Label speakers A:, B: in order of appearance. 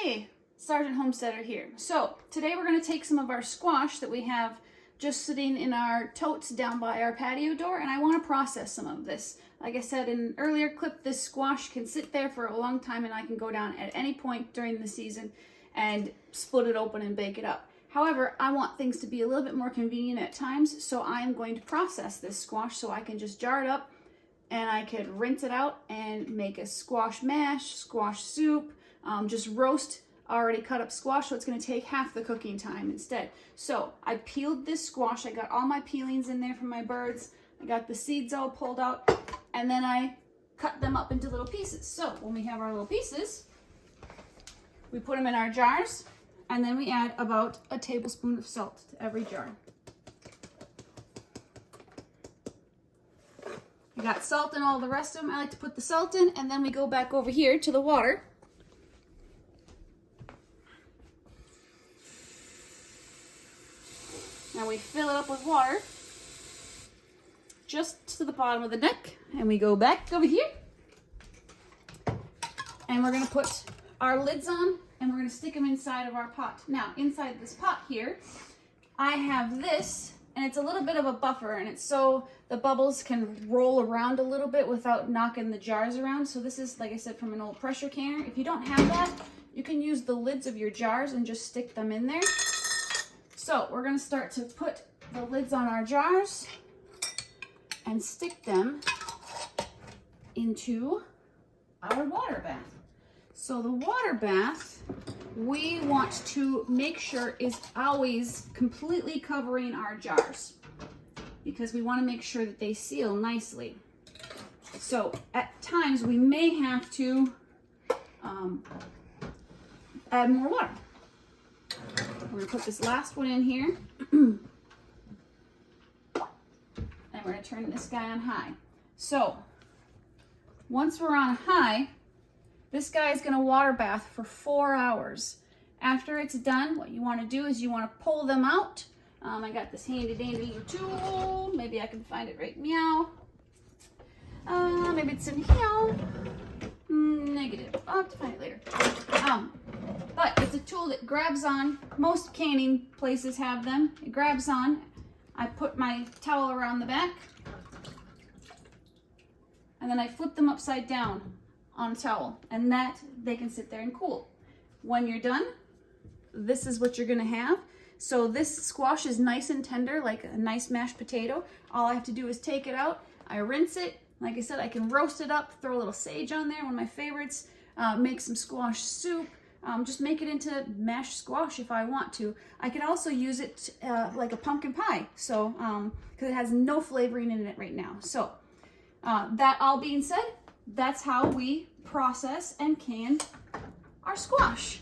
A: Hey, Sergeant Homesteader here. So today we're going to take some of our squash that we have just sitting in our totes down by our patio door, and I want to process some of this. Like I said in an earlier clip, this squash can sit there for a long time and I can go down at any point during the season and split it open and bake it up. However, I want things to be a little bit more convenient at times, so I am going to process this squash so I can just jar it up and I could rinse it out and make a squash mash, squash soup, just roast already cut up squash, so it's going to take half the cooking time instead. So I peeled this squash. I got all my peelings in there from my birds. I got the seeds all pulled out, and then I cut them up into little pieces. So when we have our little pieces, we put them in our jars, and then we add about a tablespoon of salt to every jar. I got salt in all the rest of them. I like to put the salt in, and then we go back over here to the water. Now we fill it up with water just to the bottom of the neck, and we go back over here, and we're going to put our lids on, and we're going to stick them inside of our pot. Now inside this pot here I have this, and it's a little bit of a buffer, and it's so the bubbles can roll around a little bit without knocking the jars around. So this is, like I said, from an old pressure canner. If you don't have that, you can use the lids of your jars and just stick them in there. So we're going to start to put the lids on our jars and stick them into our water bath. So the water bath, we want to make sure is always completely covering our jars, because we want to make sure that they seal nicely. So at times we may have to add more water. We're going to put this last one in here, and we're going to turn this guy on high. So once we're on high, this guy is going to water bath for 4 hours. After it's done, what you want to do is you want to pull them out. I got this handy dandy tool. Maybe I can find it right meow. Maybe it's in here. Negative. I'll have to find it later. But it's a tool that grabs on. Most canning places have them. It grabs on. I put my towel around the back, and then I flip them upside down on a towel, and that they can sit there and cool. When you're done, this is what you're gonna have. So this squash is nice and tender, like a nice mashed potato. All I have to do is take it out. I rinse it. Like I said, I can roast it up, throw a little sage on there, one of my favorites. Make some squash soup. Just make it into mashed squash if I want to. I can also use it like a pumpkin pie, so because it has no flavoring in it right now. So that all being said, that's how we process and can our squash.